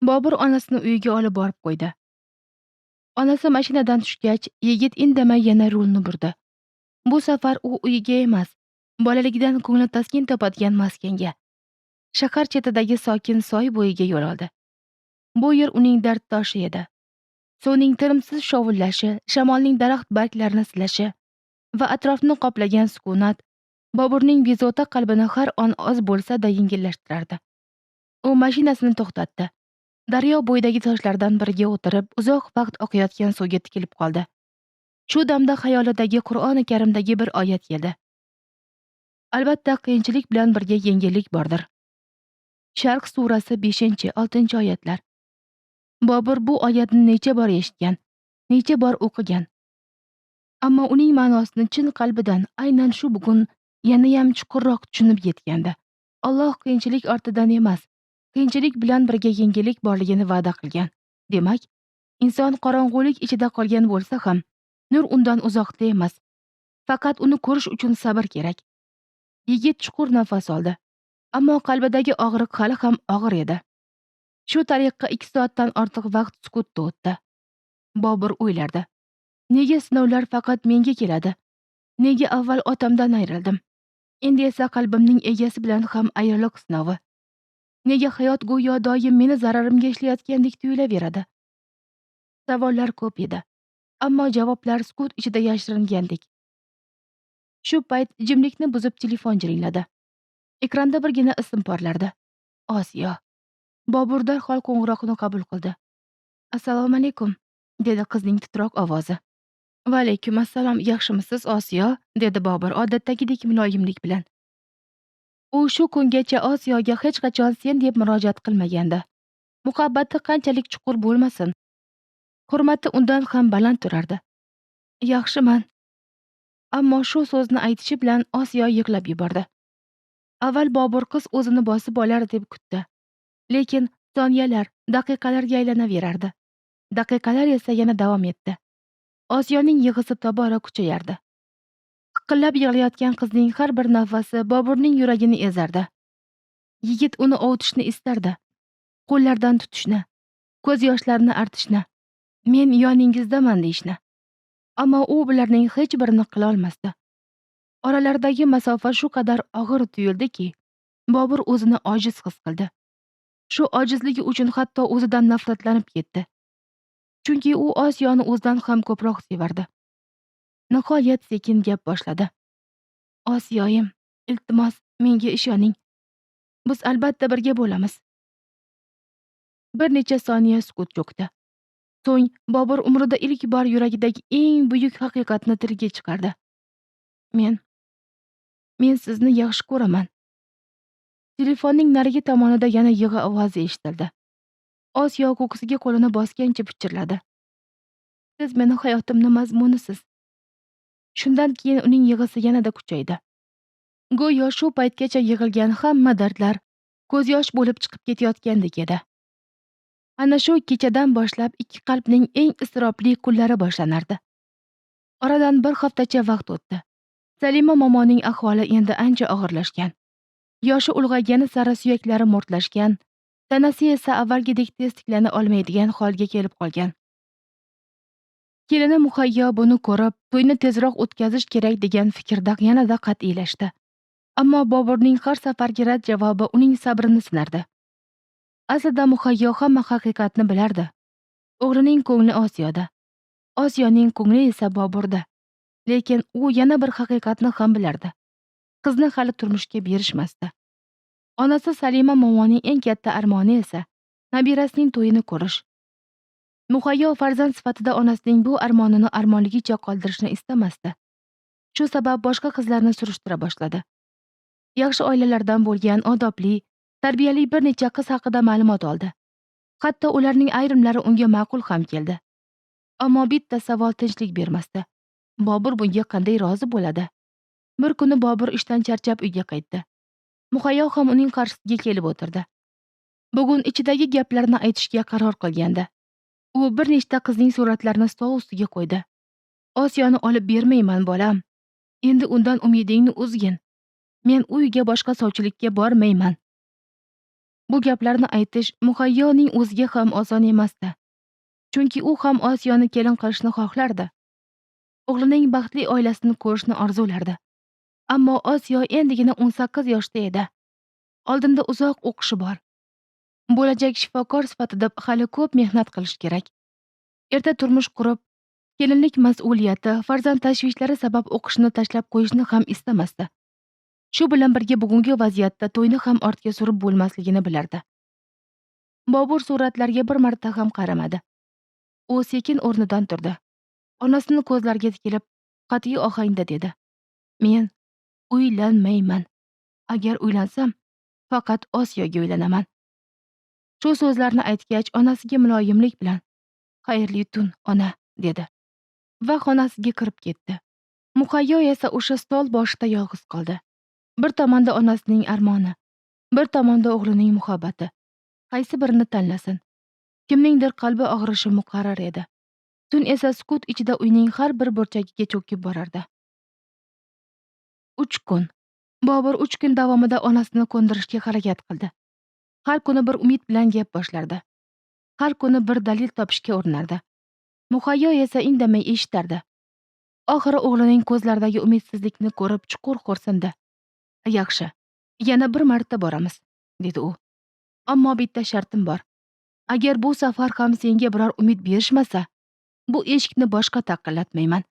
Bobur onasini uyiga olib borib qo'ydi. Onasi mashinadan tushgach, yigit indamay yana rulni burdi. Bu safar u uyiga emas, bolaligidan ko'ngli taskin topadigan maskanga, shahar chetidagi sokin soy bo'yiga yo'l oldi. Bu yer uning darddoshi edi. Suvning tinimsiz shovullashi, shamolning daraxt barglarini silashi va atrofni qoplagan sukunat Boburning bezovta qalbini har on oz bo'lsa-da yengillashtirardi. U mashinasini to'xtatdi. Daryo bo'yidagi toshlardan biriga o'tirib, uzoq vaqt oqayotgan suvga tikilib qoldi. Shu damda xayolidagi Qur'oni Karimdagi bir oyat keldi. Albatta, qiyinchilik bilan birga yengillik bordir. Sharq surasi 5-6 oyatlar. Bobur bu oyatni necha bor eshitgan, necha bor o'qigan. Ammo uning ma'nosini chin qalbidan aynan shu bugun yanayam chuqurroq tushunib yetgandi. Alloh qiyinchilik ortidan emas, qiyinchilik bilan birga yengillik borligini va'da qilgan. Demak, inson qorong'ulik ichida qolgan bo'lsa ham, nur undan uzoqda emas. Faqat uni ko'rish uchun sabr kerak. Yigit chuqur nafas oldi, ammo qalbidagi og'riq hali ham og'ir edi. Shu tariqa 2 soatdan ortiq vaqt sukutda o'tdi. Bobur o'ylardi. Nega sinovlar faqat menga keladi? Nega avval otamdan ayrildim? Endi esa qalbimning egasi bilan ham ayriliq sinovi. Nega hayot go'yo doim meni zararimga ishlayotgandek tuyulaveradi? Savollar ko'p edi, ammo javoblar sukut ichida yashiringandek. Shu payt jimlikni buzib telefon jiringladi. Ekranda birgina ism porlardi. Osiyo. Bobur darhol qo'ng'iroqni qabul qildi. Assalomu alaykum, dedi qizning titroq ovozi. Va alaykum assalom, yaxshimisiz Osiyo? Dedi Bobur odatdagidek muloyimlik bilan. U shu kungacha Osiyoga hech qachon sen deb murojaat qilmagandi. Muhabbati qanchalik chuqur bo'lmasin, hurmati undan ham baland turardi. Yaxshiman. Ammo shu so'zni aytishi bilan Osiyo yig'lab yubordi. Avval Bobur qiz o'zini bosib olar deb kutdi. Lekin soniyalar, daqiqalarga aylanaverardi. Daqiqalar esa yana davom etdi. Osiyoning yig'isi tobora kuchayardi. Hiqillab yig'layotgan qizning har bir nafasi Boburning yuragini ezardi. Yigit uni ovutishni istardi. Qo'llardan tutishni, ko'z yoshlarini artishni, men yoningizdaman deyishni. Ammo u bularning hech birini qila olmasdi. Oralaridagi masofa shu qadar og'ir tuyuldiki, Bobur o'zini ojiz his qildi. Shu ojizligi uchun hatto o'zidan nafratlanib ketdi. Chunki u Osiyoni o'zidan ham ko'proq sevardi. Nihoyat sekin gap boshladi. Osiyoyim, iltimos, menga ishoning. Biz albatta birga bo'lamiz. Bir necha soniya sukut cho'kdi. So'ng Bobur umrida ilk bor yuragidagi eng buyuk haqiqatni tilga chiqardi. Men sizni yaxshi ko'raman. Telefonning narigi tomonida yana yig'i ovozi eshitildi. Osiyo ko'ksiga qo'lini bosgancha pichirladi. Siz meni hayotimning mazmunisiz. Shundan keyin uning yig'isi yanada kuchaydi. Go'yo shu paytgacha yig'ilgan hamma dardlar ko'z yosh bo'lib chiqib ketayotgandek edi. Ana shu kechadan boshlab ikki qalbning eng iztirobli kunlari boshlanardi. Oradan bir haftacha vaqt o'tdi. Salima momoning ahvoli endi ancha og'irlashgan. Yoshi ulg'aygani sari suyaklari mo'rtlashgan, tanasi esa avvalgidek tez tiklana olmaydigan holga kelib qolgan. Kelini Muhayyo buni ko'rib, to'yni tezroq o'tkazish kerak degan fikrda yanada qat'iylashdi. Ammo Boburning har safargi rad javobi uning sabrini sinardi. Aslida Muhayyo hamma haqiqatni bilardi. O'g'rining ko'ngli Osiyoda, Osiyoning ko'ngli esa Boburda. Lekin u yana bir haqiqatni ham bilardi. Qizni hali turmushga berishmasdi. Onasi Salima momoning eng katta armoni esa nabirasining to'yini ko'rish. Muhayyo farzand sifatida onasining bu armonini armonligicha qoldirishni istamasdi. Shu sabab boshqa qizlarni surishtira boshladi. Yaxshi oilalardan bo'lgan odobli, tarbiyali bir necha qiz haqida ma'lumot oldi. Hatto ularning ayrimlari unga ma'qul ham keldi. Ammo bitta savol tinchlik bermasdi. Bobur bunga qanday rozi bo'ladi? Bir kuni Bobur ishdan charchab uyga qaytdi. Muhayyo ham uning qarshisiga kelib o'tirdi. Bugun ichidagi gaplarni aytishga qaror qilgandi. U bir nechta qizning suratlarini stol ustiga qo'ydi. Osiyoni olib bermayman, bolam. Endi undan umidingni uzgin. Men uyga boshqa sovchilikka bormayman. Bu gaplarni aytish Muhayyoning o'ziga ham oson emasdi. Chunki u ham Osiyoni kelin qilishni xohlardi. O'g'lining baxtli oilasini ko'rishni orzulardi. Ammo Osiyo endigina 18 yoshda edi. Oldinda uzoq o'qishi bor. Bo'lajak shifokor sifatida hali ko'p mehnat qilish kerak. Erta turmush qurib, kelinlik mas'uliyati, farzand tashvishlari sabab o'qishni tashlab qo'yishni ham istamasdi. Shu bilan birga bugungi vaziyatda to'yni ham ortga surib bo'lmasligini bilardi. Bobur suratlarga bir marta ham qaramadi. U sekin o'rnidan turdi. Onasining ko'zlariga tikilib, qat'iy ohangda dedi: "Men uylanmayman. Agar uylansam, faqat Osiyoga uylanaman." Shu so'zlarni aytgach, onasiga muloyimlik bilan: "Xayrli tun, ona", dedi va xonasiga kirib ketdi. Muhayyo esa o'sha stol boshida yolg'iz qoldi. Bir tomonda onasining armoni, bir tomonda o'g'lining muhabbati. Qaysi birini tanlasin? Kimningdir qalbi og'rishi muqarrar edi. Tun esa sukut ichida uyning har bir burchagiga cho'kib borardi. 3 kun. Bobur 3 kun davomida onasini ko'ndirishga harakat qildi. Har kuni bir umid bilan gap boshlardi. Har kuni bir dalil topishga urinardi. Muhayyo esa indamay eshitardi. Oxiri o'g'lining ko'zlaridagi umidsizlikni ko'rib chuqur xo'rsindi. "Yaxshi, yana bir marta boramiz", dedi u. "Ammo bitta shartim bor. Agar bu safar ham senga biror umid berishmasa, bu eshikni boshqa taqillatmayman.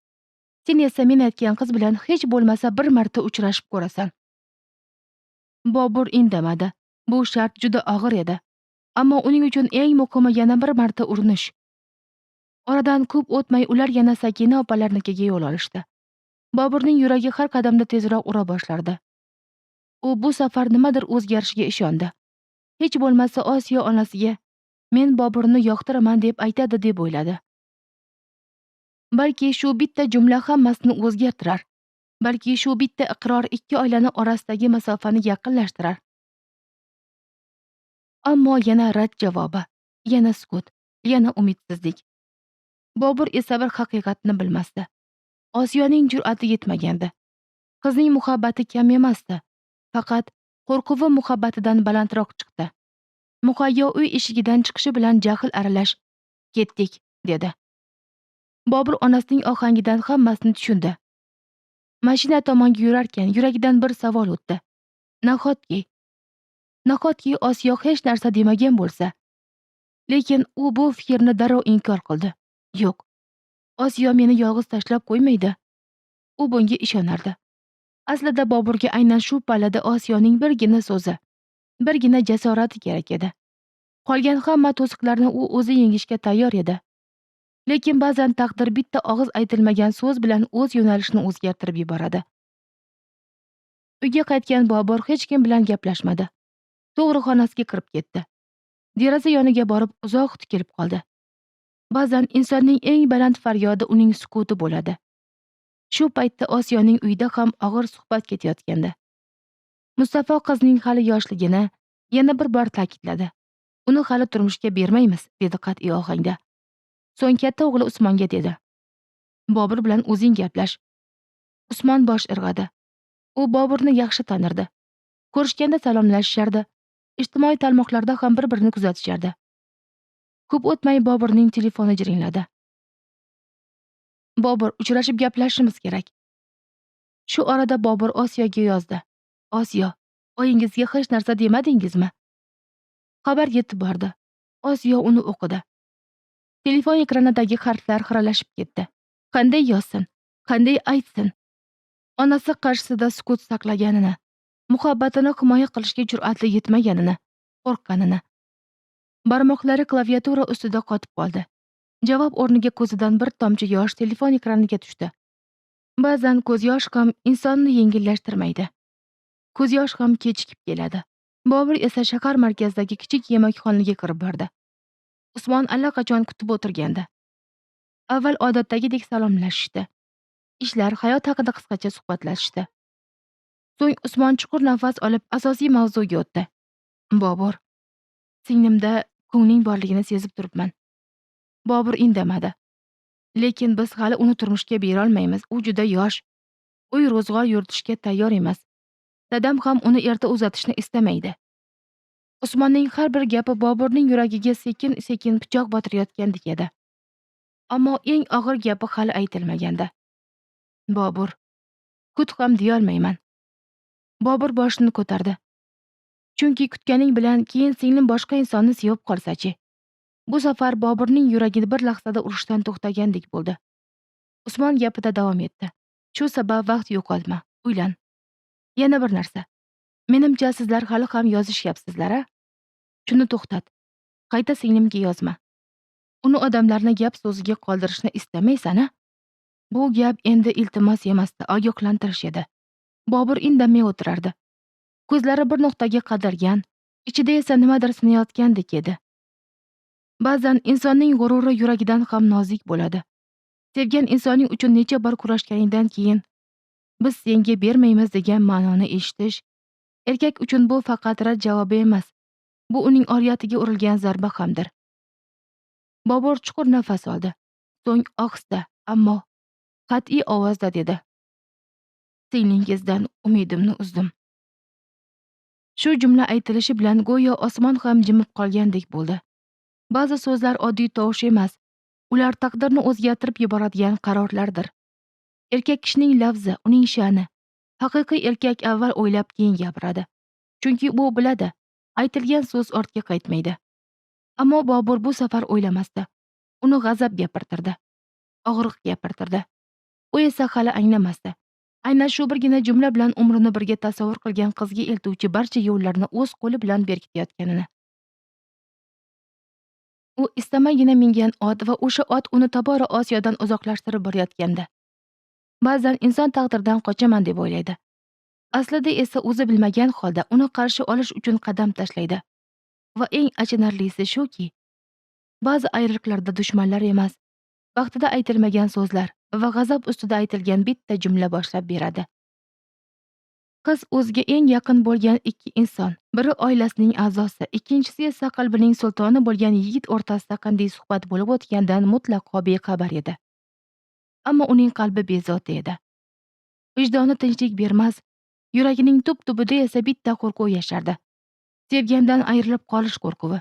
Sen esa men aytgan qiz bilan hech bo'lmasa bir marta uchrashib ko'rasan." Bobur indamadi. Bu shart juda og'ir edi. Ammo uning uchun eng muhimi yana bir marta urinish. Oradan ko'p o'tmay ular yana Sakina opalarnikiga yo'l olishdi. Boburning yuragi har qadamda tezroq ura boshlardi. U bu safar nimadir o'zgarishiga ishondi. Hech bo'lmasa Osiyo onasiga "Men Boburni yoqtiraman" deb aytadi deb o'yladi. Balki shu bitta jumla hammasini o'zgartirar. Balki shu bitta iqror ikki oilani orasidagi masofani yaqinlashtirar. Ammo yana rad javobi, yana sukut, yana umidsizlik. Bobur esa bir haqiqatni bilmasdi. Osiyoning jur'ati yetmagandi. Qizning muhabbati kam emasdi. Faqat qo'rquvi muhabbatidan balandroq chiqdi. Muhayyo uy eshigidan chiqishi bilan jahl aralash "Ketdik", dedi. Bobur onasining ohangidan hammasini tushundi. Mashina tomonga yurarkan yuragidan bir savol o'tdi. Nahotki Osiyo hech narsa demagan bo'lsa? Lekin u bu fikrni darrov inkor qildi. Yo'q. Osiyo meni yolg'iz tashlab qo'ymaydi. U bunga ishonardi. Aslida Boburga aynan shu pallada Osiyoning birgina so'zi, birgina jasorati kerak edi. Qolgan hamma to'siqlarni u o'zi yengishga tayyor edi. Lekin ba'zan taqdir bitta og'iz aytilmagan so'z bilan o'z yo'nalishini o'zgartirib yuboradi. Uyga qaytgan Bobur hech kim bilan gaplashmadi. To'g'ri xonasiga kirib ketdi. Deraza yoniga borib uzoq tikilib qoldi. Ba'zan insonning eng baland faryodi uning sukuti bo'ladi. Shu paytda Osiyoning uyida ham og'ir suhbat ketayotgandi. Mustafa qizning hali yoshligini yana bir bor ta'kidladi. "Uni hali turmushga bermaymiz", dedi qat'iy ohangda. So'ng katta o'g'li Usmonga dedi: "Bobur bilan o'zing gaplash." Usmon bosh irg'adi. U Boburni yaxshi tanirdi. Ko'rishganda salomlashishardi. Ijtimoiy tarmoqlarda ham bir-birini kuzatishardi. Ko'p o'tmay Boburning telefoni jiringladi. "Bobur, uchrashib gaplashishimiz kerak." Shu orada Bobur Osiyoga yozdi. "Osiyo, oyingizga hech narsa demadingizmi?" Xabar yetib bordi. Osiyo uni o'qidi. Telefon ekranidagi harflar xiralashib ketdi. Qanday yozsin? Qanday aytsin? Onasi qarshisida sukut saqlaganini, muhabbatini himoya qilishga jur'ati yetmaganini, qo'rqqanini. Barmoqlari klaviatura ustida qotib qoldi. Javob o'rniga ko'zidan bir tomchi yosh telefon ekraniga tushdi. Ba'zan ko'z yosh ham insonni yengillashtirmaydi. Ko'z yosh ham kechikib keladi. Bobur esa shahar markazidagi kichik yemakxonaga kirib bordi. Usmon allaqachon kutib o'tirgandi. Avval odatdagidek salomlashishdi. Ishlar, hayot haqida qisqacha suhbatlashishdi. So'ng Usmon chuqur nafas olib asosiy mavzuga o'tdi. "Bobur, singlimda ko'ngling borligini sezib turibman." Bobur indamadi. "Lekin biz hali uni turmushga bera olmaymiz. U juda yosh. Uy ro'zg'or yuritishga tayyor emas. Dadam ham uni erta uzatishni istamaydi." Usmonning har bir gapi Boburning yuragiga sekin-sekin pichoq botirayotgandek edi. Ammo eng og'ir gapi hali aytilmagandi. Bobur, kut ham deyolmayman. Bobur boshini ko'tardi. Chunki kutganing bilan keyin singlim boshqa insonni sevib qolsa-chi? Bu safar Boburning yuragi bir lahzada urishdan to'xtagandek bo'ldi. Usmon gapida davom etdi. Shu sabab vaqt yo'qotma, uylan. Yana bir narsa. Menimcha sizlar hali ham yozishyapsizlar-a? Shuni to'xtat. Qayta singlimga yozma. Uni odamlarni gap so'ziga qoldirishni istamaysan-a? Bu gap endi iltimos emasdi, ogohlantirish edi. Bobur indamay o'tirardi. Ko'zlari bir nuqtaga qadalgan, ichida esa nimadir sinayotgandek edi. Ba'zan insonning g'ururi yuragidan ham nozik bo'ladi. Sevgan insoning uchun necha bor kurashganingdan keyin biz senga bermaymiz degan ma'noni eshitish erkak uchun bu faqat rad javobi emas, bu uning oriyatiga urilgan zarba hamdir. Bobur chuqur nafas oldi. So'ng ohista, ammo qat'iy ovozda dedi: "Singlingizdan umidimni uzdim." Shu jumla aytilishi bilan go'yo osmon ham jimib qolgandek bo'ldi. Ba'zi so'zlar oddiy tovush emas, ular taqdirni o'zgartirib yuboradigan qarorlardir. Erkak kishining lafzi, uning sha'ni. Haqiqiy erkak avval o'ylab keyin gapiradi. Chunki u biladi, aytilgan so'z ortga qaytmaydi. Ammo Bobur bu safar o'ylamasdi. Uni g'azab gapirtirdi. Og'riq gapirtirdi. U esa hali anglamasdi. Aynan shu birgina jumla bilan umrini birga tasavvur qilgan qizga eltuvchi barcha yo'llarni o'z qo'li bilan berkitayotganini. U istamagina mingan ot va o'sha ot uni tobora Osiyodan uzoqlashtirib borayotgandi. Ba'zan inson taqdirdan qochaman deb o'ylaydi. Aslida esa o'zi bilmagan holda uni qarshi olish uchun qadam tashlaydi. Va eng achinarlisi shuki, ba'zi ayriliqlarda dushmanlar emas, vaqtida aytilmagan so'zlar va g'azab ustida aytilgan bitta jumla boshlab beradi. Qiz o'ziga eng yaqin bo'lgan ikki inson, biri oilasining a'zosi, ikkinchisi esa qalbining sultoni bo'lgan yigit o'rtasida qanday suhbat bo'lib o'tgandan mutlaqo bexabar edi. Ammo uning qalbi bezovta edi. Vijdoni tinchlik bermas, yuragining tub-tubida esa bitta qo'rquv yashardi. Sevgandan ayrilib qolish qo'rquvi.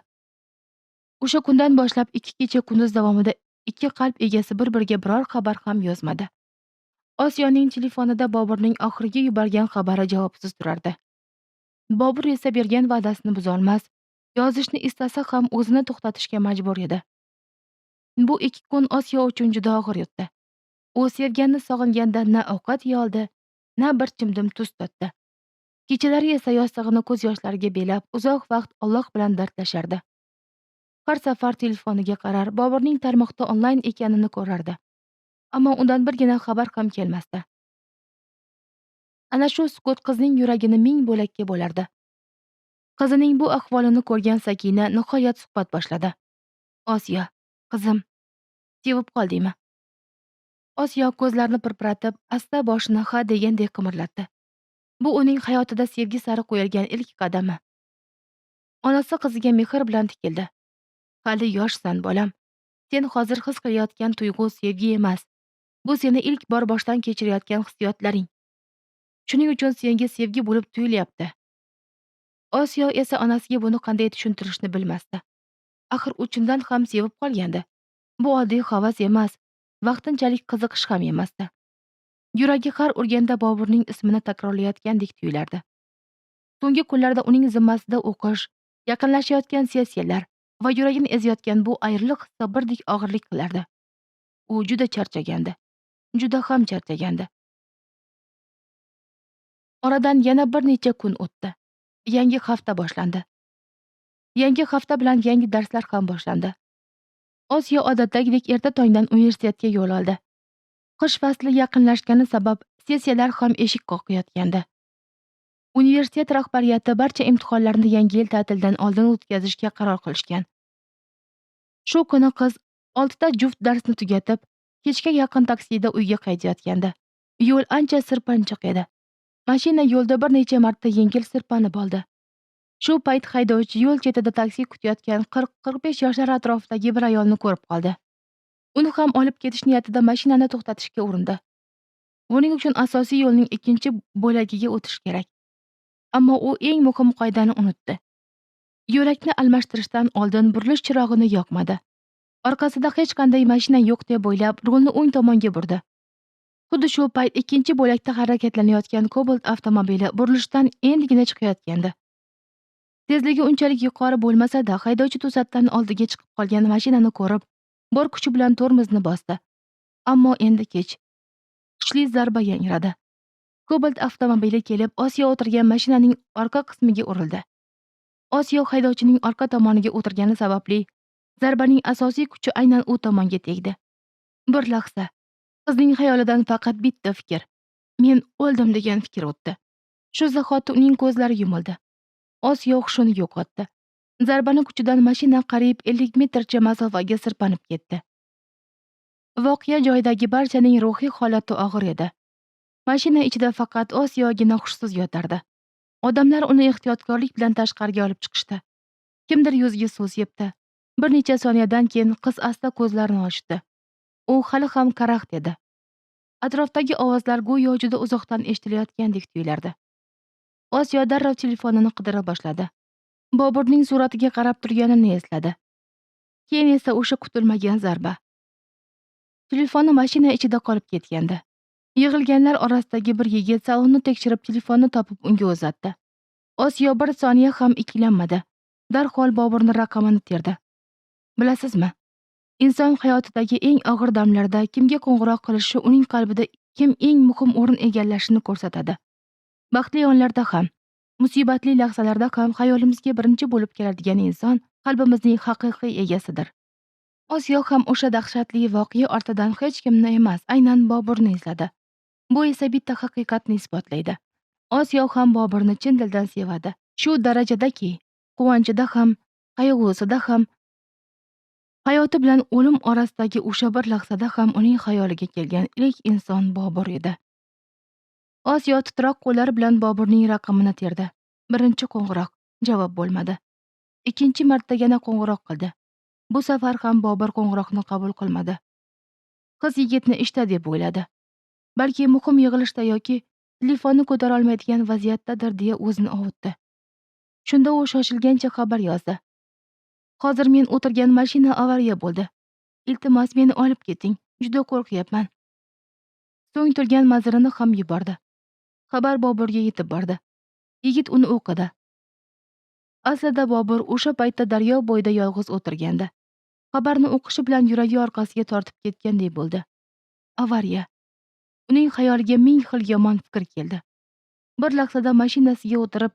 O'sha kundan boshlab 2 kecha kunduz davomida ikki qalb egasi bir-biriga biror xabar ham yozmadi. Osiyoning telefonida Boburning oxirgi yuborgan xabari javobsiz turardi. Bobur esa bergan va'dasini buzolmas, yozishni istasa ham o'zini to'xtatishga majbur edi. Bu 2 kun Osiyo uchun juda og'ir o'tdi. U sevganini sog'inganda na ovqat yeyoldi, na bir chimdim tuz totdi. Kechalari esa yostig'ini ko'z yoshlariga belab, uzoq vaqt Alloh bilan dardlashardi. Har safar telefoniga qarar, Boburning tarmoqda onlayn ekanini ko'rardi. Ammo undan birgina xabar ham kelmasdi. Ana shu sukut qizning yuragini ming bo'lakka bo'lardi. Qizining bu ahvolini ko'rgan Sakina nihoyat suhbat boshladi. "Osiyo, qizim, sevib qoldingmi?" Osiyo ko'zlarini pirpiratib, asta boshini ha degandek qimirlatdi. Bu uning hayotida sevgi sari qo'yilgan ilk qadami. Onasi qiziga mehr bilan tikildi. "Hali yoshsan, bolam. Sen hozir his qilayotgan tuyg'u sevgi emas. Bu seni ilk bor boshdan kechirayotgan hissiyotlaring. Shuning uchun senga sevgi bo'lib tuyulyapti." Osiyo esa onasiga buni qanday tushuntirishni bilmasdi. Axir u chindan ham sevib qolgandi. Bu oddiy havas emas, vaqtinchalik qiziqish ham emasdi. Yuragi har urganda Boburning ismini takrorlayotgandek tuyulardi. So'nggi kunlarda uning zimmasida o'qish, yaqinlashayotgan sessiyalar va yuragini ezayotgan bu ayriliq hissi birdek og'irlik qilardi. U juda charchagandi. Juda ham charchagandi. Oradan yana bir necha kun o'tdi. Yangi hafta boshlandi. Yangi hafta bilan yangi darslar ham boshlandi. Osiyo odatdagidek erta tongdan universitetga yo'l oldi. Qish fasli yaqinlashgani sabab sessiyalar ham eshik qoqayotgandi. Universitet rahbariyati barcha imtihonlarni Yangi yil ta'tilidan oldin o'tkazishga qaror qilishgan. Shu kuni qiz 6 ta juft darsni tugatib, kechga yaqin taksida uyga qaytayotgandi. Yo'l ancha sirpanchiq edi. Mashina yo'lda bir necha marta yengil sirpanib oldi. Shu payt haydovchi yo'l chetida taksi kutayotgan 40-45 yoshlar atrofidagi bir ayolni ko'rib qoldi. Uni ham olib ketish niyatida mashinani to'xtatishga urindi. Buning uchun asosiy yo'lning ikkinchi bo'lagiga o'tish kerak. Ammo u eng muhim qoidani unutdi. Yo'lakni almashtirishdan oldin burilish chirog'ini yoqmadi. Orqasida hech qanday mashina yo'q deb o'ylab, rulni o'ng tomonga burdi. Xuddi shu payt ikkinchi bo'lakda harakatlanayotgan Cobalt avtomobili burilishdan endigina chiqayotgandi. Tezligi unchalik yuqori bo'lmasa-da, haydovchi to'satdan oldiga chiqib qolgan mashinani ko'rib, bor kuchi bilan tormozni bosdi. Ammo endi kech. Kuchli zarba yangradi. Cobalt avtomobili kelib, Osiyo o'tirgan mashinaning orqa qismiga urildi. Osiyo haydovchining orqa tomoniga o'tirgani sababli zarbaning asosiy kuchi aynan u tomonga tegdi. Bir lahza qizning xayolidan faqat bitta fikr: men o'ldim degan fikr o'tdi. Shu zahoti uning ko'zlari yumildi. Osiyo hushini yo'qotdi. Zarbani kuchidan mashina qariyb 50 metrcha masofaga sirpanib ketdi. Voqea joyidagi barchaning ruhiy holati og'ir edi. Mashina ichida faqat Osiyogina hushsiz yotardi. Odamlar uni ehtiyotkorlik bilan tashqariga olib chiqishdi. Kimdir yuziga suv sepdi. Bir necha soniyadan keyin qiz asta ko'zlarini ochdi. U hali ham karaxt edi. Atrofdagi ovozlar go'yo juda uzoqdan eshitilayotgandek tuyulardi. Osiyo darrov telefonini qidira boshladi. Boburning suratiga qarab turganini esladi. Keyin esa o'sha kutilmagan zarba. Telefoni mashina ichida qolib ketgandi. Yig'ilganlar orasidagi bir yigit salonni tekshirib telefonni topib unga uzatdi. Osiyo bir soniya ham ikkilanmadi. Darhol Boburning raqamini terdi. Bilasizmi? Inson hayotidagi eng og'ir damlarda kimga qo'ng'iroq qilishi uning qalbida kim eng muhim o'rin egallashini ko'rsatadi. Baxtli onlarda ham, musibatli lahzalarda ham hayolimizga birinchi bo'lib keladigan inson qalbimizning haqiqiy egasidir. Osiyo ham o'sha dahshatli voqea ortidan hech kimni emas, aynan Boburni izladi. Bu esa bitta haqiqatni isbotlaydi. Osiyo ham Boburni chin dildan sevadi. Shu darajadaki, quvonchida ham, qayg'usida ham, hayoti bilan o'lim orasidagi o'sha bir lahzada ham uning xayoliga kelgan ilk inson Bobur edi. Osiyo titroq qo'llari bilan Boburning raqamini terdi. Birinchi qo'ng'iroq, javob bo'lmadi. Ikkinchi marta yana qo'ng'iroq qildi. Bu safar ham Bobur qo'ng'iroqni qabul qilmadi. Qiz yigitni ishda deb o'yladi. Balki muhim yig'ilishda yoki telefonni ko'tara olmaydigan vaziyatdadir deya o'zini ovutdi. Shunda u shoshilgancha xabar yozdi. Hozir men o'tirgan mashina avariya bo'ldi. Iltimos meni olib keting, juda qo'rqyapman. So'ng turgan mazirini ham yubordi. Xabar Boburga yetib bordi. Yigit uni o'qidi. Aslida Bobur o'sha paytda daryo bo'yida yolg'iz o'tirgandi. Xabarni o'qishi bilan yuragi orqasiga tortib ketganday bo'ldi. Avariya. Uning xayoliga ming xil yomon fikr keldi. Bir lahzada mashinasiga o'tirib,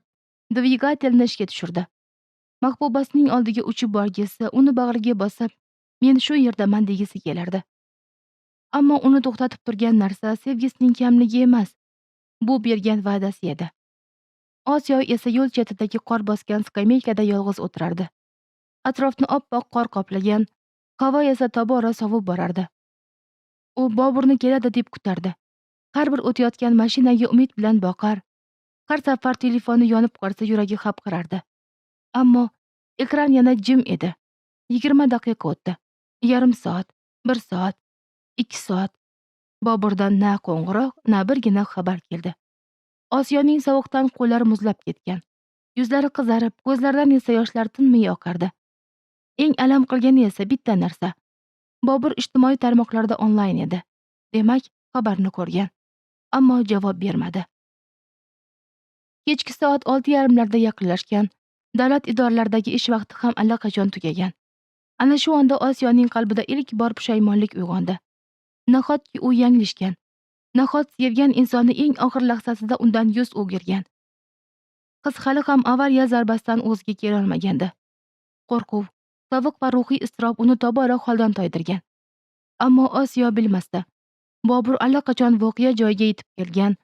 dvigatelni ishga tushirdi. Mahbubasining oldiga uchib borgisi, uni bag'riga bosib, men shu yerdaman degisi kelardi. Ammo uni to'xtatib turgan narsa sevgisining kamligi emas, bu bergan va'dasi edi. Osiyo esa yo'l chetidagi qor bosgan skameykada yolg'iz o'tirardi. Atrofni oppoq qor qoplagan, havo esa tobora sovib borardi. U Boburni keladi deb kutardi. Har bir o'tayotgan mashinaga umid bilan boqar. Har safar telefoni yonib qolsa yuragi xapqirardi. Ammo ekran yana jim edi. 20 daqiqa o'tdi. Yarim soat, 1 soat, 2 soat. Boburdan na qo'ng'iroq, na birgina xabar keldi. Osiyoning sovuqdan qo'llari muzlab ketgan. Yuzlari qizarib, ko'zlaridan esa yoshlar tinmay oqardi. Eng alam qilgani esa bitta narsa. Bobur ijtimoiy tarmoqlarda onlayn edi. Demak, xabarni ko'rgan. Ammo javob bermadi. Kechki soat 6:30larda yaqinlashgan. Davlat idoralaridagi ish vaqti ham allaqachon tugagan. Ana shu onda Osiyoning qalbida ilk bor pushaymonlik uyg'ondi. Nahotki u yanglishgan. Nahot sevgan insoni eng og'ir lahzasida undan yuz o'girgan. Qiz hali ham avariya zarbasidan o'ziga kela olmagandi. Qo'rquv, sovuq va ruhiy iztirob uni tobora holdan toydirgan. Ammo Osiyo bilmasdi. Bobur allaqachon voqea joyiga yetib kelgan.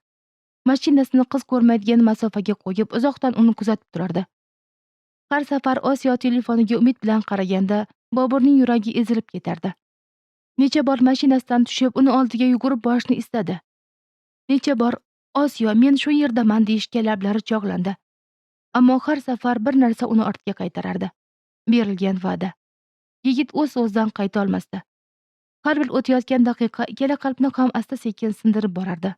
Mashinasini qiz ko'rmaydigan masofaga qo'yib, uzoqdan uni kuzatib turardi. Har safar Osiyo telefoniga umid bilan qaraganda, Boburning yuragi ezilib ketardi. Necha bor mashinasidan tushib, uni oldiga yugurib borishni istadi. Necha bor Osiyo, men shu yerdaman deyishga lablari chog'landi. Ammo har safar bir narsa uni ortga qaytarardi. Berilgan va'da. Yigit o'z o'zidan qayta olmasdi. Har bir o'tayotgan daqiqa ikkala qalbni ham asta-sekin sindirib borardi.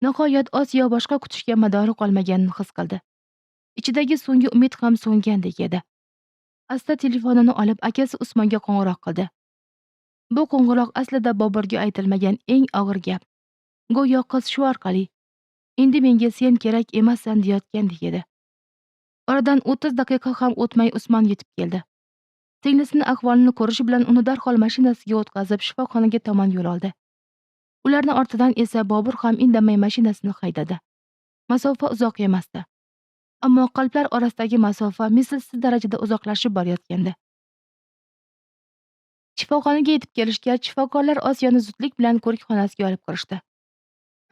Nihoyat Osiyo boshqa kutishga madori qolmaganini his qildi. Ichidagi so'nggi umid ham so'ngandek edi. Asta telefonini olib akasi Usmonga qo'ng'iroq qildi. Bu qo'ng'iroq aslida Boburga aytilmagan eng og'ir gap. Go'yo qiz shu orqali "Endi menga sen kerak emassan" deyotgandek edi. Oradan 30 daqiqa ham o'tmay Usmon yetib keldi. Singlisining ahvolini ko'rishi bilan uni darhol mashinasiga o'tkazib shifoxonaga tomon yo'l oldi. Ularning ortidan esa Bobur ham indamay mashinasini haydadi. Masofa uzoq emasdi. Ammo qalblar orasidagi masofa mislsiz darajada uzoqlashib borayotgandi. Shifoxonaga yetib kelishgach, shifokorlar Osiyoni zudlik bilan ko'rik xonasiga olib kirishdi.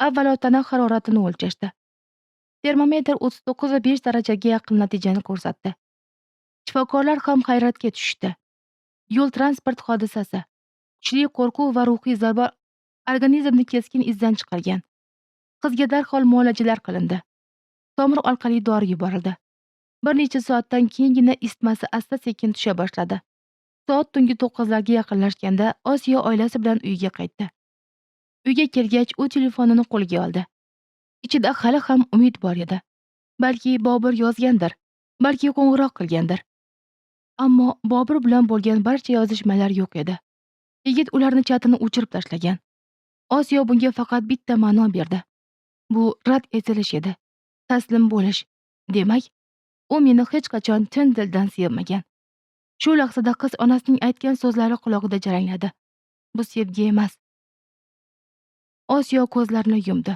Avvalo tana haroratini o'lchashdi. Termometr 39,5 darajaga yaqin natijani ko'rsatdi. Shifokorlar ham hayratga tushishdi. Yo'l transport hodisasi, kuchli qo'rquv va ruhiy zarba organizmni keskin izdan chiqargan. Qizga darhol muolajalar qilindi. Tomir orqali dori yuborildi. Bir necha soatdan keyingina isitmasi asta-sekin tusha boshladi. Soat tungi 9larga yaqinlashganda Osiyo oilasi bilan uyiga qaytdi. Uyga kelgach, u telefonini qo'lga oldi. Ichida hali ham umid bor edi. Balki Bobur yozgandir, balki qo'ng'iroq qilgandir. Ammo Bobur bilan bo'lgan barcha yozishmalar yo'q edi. Yigit ularni chatini o'chirib tashlagan. Osiyo bunga faqat bitta ma'no berdi. Bu rad etilish edi. Taslim bo'lish. Demak, u meni hech qachon chin dildan sevmagan. Shu lahzada qiz onasining aytgan so'zlari quloqida jarangladi. Bu sevgi emas. Osiyo ko'zlarini yumdi.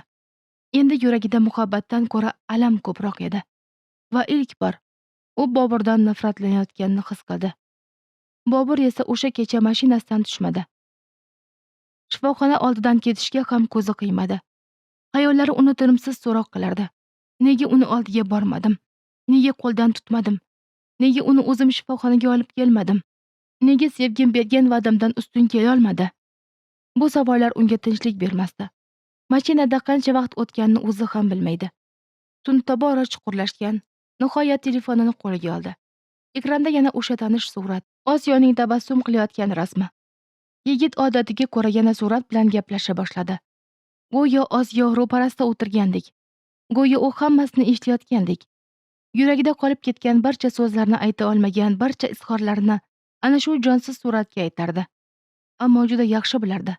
Endi yuragida muhabbatdan ko'ra alam ko'proq edi. Va ilk bor u Boburdan nafratlanayotganini his qildi. Bobur esa o'sha kecha mashinasidan tushmadi. Shifoxona oldidan ketishga ham ko'zi qiymadi. Xayollari uni tinimsiz so'roq qilardi. Nega uni oldiga bormadim? Nega qo'ldan tutmadim? Nega uni o'zim shifoxonaga olib kelmadim? Nega sevgim bergan va'damdan ustun kela olmadi? Bu savollar unga tinchlik bermasdi. Mashinada qancha vaqt o'tganini o'zi ham bilmaydi. Tun tobora chuqurlashgan. Nihoyat telefonini qo'liga oldi. Ekranda yana o'sha tanish surat. Osiyoning tabassum qilayotgan rasmi. Yigit odatiga ko'ra yana surat bilan gaplasha boshladi. Go'yo Osiyo ro'parasida o'tirgandek. Go'yo u hammasini eshitayotgandek. Yuragida qolib ketgan barcha so'zlarni ayta olmagan barcha izhorlarni ana shu jonsiz suratga aytardi. Ammo juda yaxshi bilardi.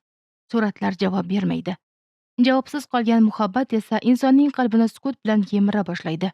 Suratlar javob bermaydi. Javobsiz qolgan muhabbat esa insonning qalbini sukut bilan yemira boshlaydi.